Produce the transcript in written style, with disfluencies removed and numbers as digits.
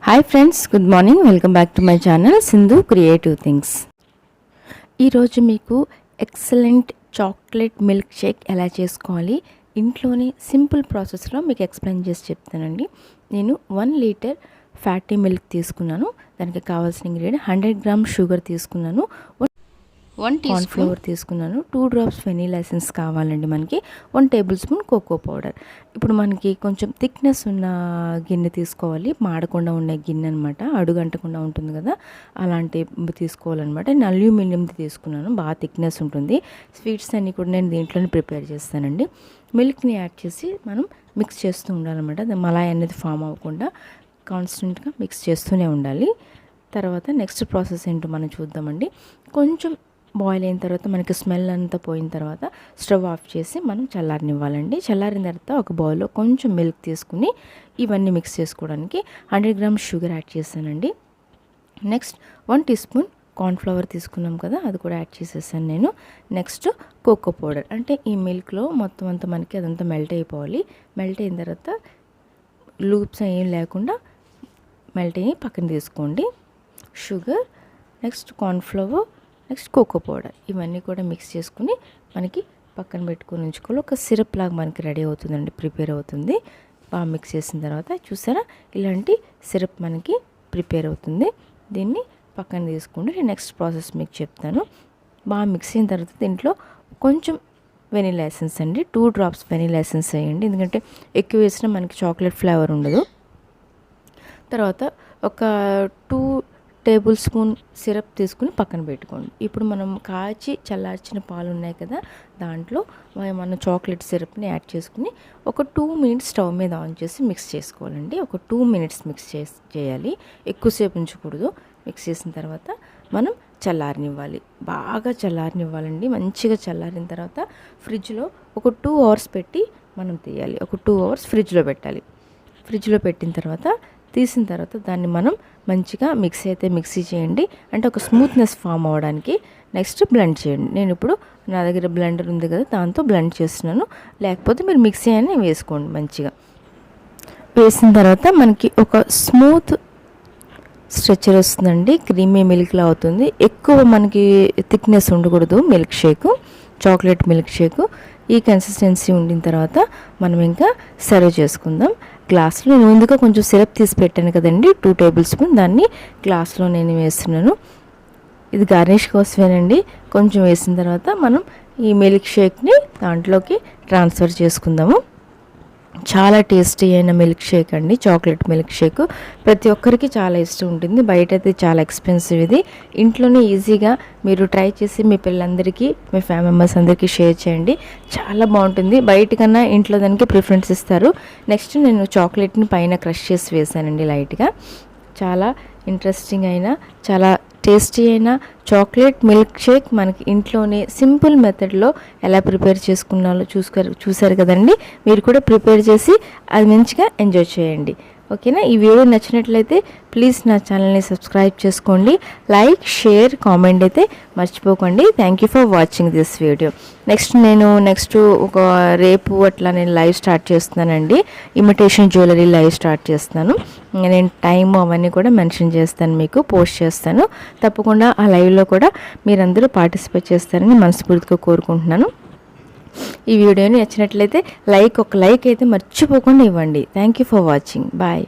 Hi friends, good morning. Welcome back to my channel Sindhu creative things. ఈరోజు మీకు excellent chocolate milk shake ఎలా చేసుకోవాలి ఇంట్లోనే సింపుల్ ప్రాసెస్లో మీకు ఎక్స్ప్లెయిన్ చేసి చెప్తానండి. నేను 1 లీటర్ ఫ్యాటీ మిల్క్ తీసుకున్నాను. దానికి కావాల్సిన ఇంగ్రీడియంట్ 100 గ్రామ్ షుగర్ తీసుకున్నాను, 1 టీ ఫ్లవర్ తీసుకున్నాను, 2 డ్రాప్స్ వెనీలా ఎసెన్స్ కావాలండి మనకి, 1 టేబుల్ స్పూన్ కోకో పౌడర్. ఇప్పుడు మనకి కొంచెం థిక్నెస్ ఉన్న గిన్నె తీసుకోవాలి, మాడకుండా ఉండే గిన్నె అనమాట, అడుగంటకుండా ఉంటుంది కదా, అలాంటి తీసుకోవాలన్నమాట. నేను అల్యూమినియంది తీసుకున్నాను, బాగా థిక్నెస్ ఉంటుంది. స్వీట్స్ అన్నీ కూడా నేను దీంట్లోనే ప్రిపేర్ చేస్తానండి. మిల్క్ని యాడ్ చేసి మనం మిక్స్ చేస్తూ ఉండాలన్నమాట. మలాయ్ అనేది ఫామ్ అవ్వకుండా కాన్స్టెంట్గా మిక్స్ చేస్తూనే ఉండాలి. తర్వాత నెక్స్ట్ ప్రాసెస్ ఏంటో మనం చూద్దామండి. కొంచెం బాయిల్ అయిన తర్వాత మనకి స్మెల్ అంతా పోయిన తర్వాత స్టవ్ ఆఫ్ చేసి మనం చల్లారనివ్వాలండి. చల్లారిన తర్వాత ఒక బౌల్లో కొంచెం మిల్క్ తీసుకుని ఇవన్నీ మిక్స్ చేసుకోవడానికి 100 గ్రామ్ షుగర్ యాడ్ చేశానండి. నెక్స్ట్ 1 టీ స్పూన్ కార్న్ఫ్లవర్ తీసుకున్నాం కదా, అది కూడా యాడ్ చేసేసాను నేను. నెక్స్ట్ కోకో పౌడర్, అంటే ఈ మిల్క్లో మొత్తం అంతా మనకి అదంతా మెల్ట్ అయిపోవాలి. మెల్ట్ అయిన తర్వాత లూప్స్ ఏం లేకుండా మెల్ట్ అయ్యి పక్కన తీసుకోండి. Sugar, next cornflour, next cocoa powder, ఇవన్నీ కూడా మిక్స్ చేసుకుని మనకి పక్కన పెట్టుకొని ఉంచుకోవాలి. ఒక సిరప్ లాగా మనకి రెడీ అవుతుందండి, ప్రిపేర్ అవుతుంది. బాగా మిక్స్ చేసిన తర్వాత చూసారా, ఇలాంటి సిరప్ మనకి ప్రిపేర్ అవుతుంది. దీన్ని పక్కన తీసుకోండి. నేను నెక్స్ట్ ప్రాసెస్ మీకు చెప్తాను. బాగా మిక్స్ అయిన తర్వాత దీంట్లో కొంచెం వెనీలా ఎసెన్స్ అండి, 2 డ్రాప్స్ వెనీలా ఎసెన్స్ వేయండి, ఎందుకంటే ఎక్కువ వేసినా మనకి చాక్లెట్ ఫ్లేవర్ ఉండదు. తర్వాత ఒక 2 టేబుల్ స్పూన్ సిరప్ తీసుకుని పక్కన పెట్టుకోండి. ఇప్పుడు మనం కాచి చల్లార్చిన పాలు ఉన్నాయి కదా, దాంట్లో మనం చాక్లెట్ సిరప్ని యాడ్ చేసుకుని ఒక 2 మినిట్స్ స్టవ్ మీద ఆన్ చేసి మిక్స్ చేసుకోవాలండి. ఒక 2 మినిట్స్ మిక్స్ చేయాలి, ఎక్కువసేపు ఉంచకూడదు. మిక్స్ చేసిన తర్వాత మనం చల్లారనివ్వాలి, బాగా చల్లారనివ్వాలండి. మంచిగా చల్లారిన తర్వాత ఫ్రిడ్జ్లో ఒక 2 అవర్స్ పెట్టి మనం తీయాలి. ఒక 2 అవర్స్ ఫ్రిడ్జ్లో పెట్టాలి. ఫ్రిడ్జ్లో పెట్టిన తర్వాత తీసిన తర్వాత దాన్ని మనం మంచిగా మిక్సీ చేయండి, అంటే ఒక స్మూత్నెస్ ఫామ్ అవ్వడానికి. నెక్స్ట్ బ్లెండ్ చేయండి. నేను ఇప్పుడు నా దగ్గర బ్లెండర్ ఉంది కదా, దాంతో బ్లెండ్ చేస్తున్నాను. లేకపోతే మీరు మిక్సీ అని వేసుకోండి. మంచిగా వేసిన తర్వాత మనకి ఒక స్మూత్ స్ట్రక్చర్ వస్తుందండి, క్రీమీ మిల్క్లా అవుతుంది. ఎక్కువ మనకి థిక్నెస్ ఉండకూడదు milk shake, chocolate milk shake. ఈ కన్సిస్టెన్సీ ఉండిన తర్వాత మనం ఇంకా సర్వ్ చేసుకుందాం. గ్లాస్లో నేను ముందుగా కొంచెం సిరప్ తీసి పెట్టాను కదండి, 2 టేబుల్ స్పూన్, దాన్ని గ్లాస్లో నేను వేస్తున్నాను. ఇది గార్నిష్ కోసమేనండి. కొంచెం వేసిన తర్వాత మనం ఈ మిల్క్ షేక్ని దాంట్లోకి ట్రాన్స్ఫర్ చేసుకుందాము. చాలా టేస్టీ అయిన మిల్క్ షేక్ అండి, చాక్లెట్ మిల్క్ షేక్. ప్రతి ఒక్కరికి చాలా ఇష్టం ఉంటుంది. బయట అయితే చాలా ఎక్స్పెన్సివ్. ఇది ఇంట్లోనే ఈజీగా మీరు ట్రై చేసి మీ పిల్లలందరికీ, మీ ఫ్యామిలీ మెంబర్స్ అందరికీ షేర్ చేయండి. చాలా బాగుంటుంది. బయట కన్నా ఇంట్లో దానికి ప్రిఫరెన్స్ ఇస్తారు. నెక్స్ట్ నేను చాక్లెట్ని పైన క్రష్ చేసి వేసానండి లైట్గా. చాలా ఇంట్రెస్టింగ్ అయిన, చాలా టేస్టీ అయిన చాక్లెట్ మిల్క్ షేక్ మనకి ఇంట్లోనే సింపుల్ మెథడ్లో ఎలా ప్రిపేర్ చేసుకున్నాలో చూసారు కదండి. మీరు కూడా ప్రిపేర్ చేసి అది మంచిగా ఎంజాయ్ చేయండి. ఓకేనా? ఈ వీడియో నచ్చినట్లయితే ప్లీజ్ నా ఛానల్ని సబ్స్క్రైబ్ చేసుకోండి. లైక్, షేర్, కామెంట్ అయితే మర్చిపోకండి. Thank you for watching this video. Next ఒక రేపు అట్లా నేను లైవ్ స్టార్ట్ చేస్తున్నానండి. ఇమిటేషన్ జ్యువెలరీ లైవ్ స్టార్ట్ చేస్తున్నాను. నేను టైం అవన్నీ కూడా మెన్షన్ చేస్తాను, మీకు పోస్ట్ చేస్తాను. తప్పకుండా ఆ లైవ్లో కూడా మీరందరూ పార్టిసిపేట్ చేస్తారని మనస్ఫూర్తిగా కోరుకుంటున్నాను. ఈ వీడియోని నచ్చినట్లయితే ఒక లైక్ అయితే మర్చిపోకుండా ఇవ్వండి. Thank you for watching. Bye.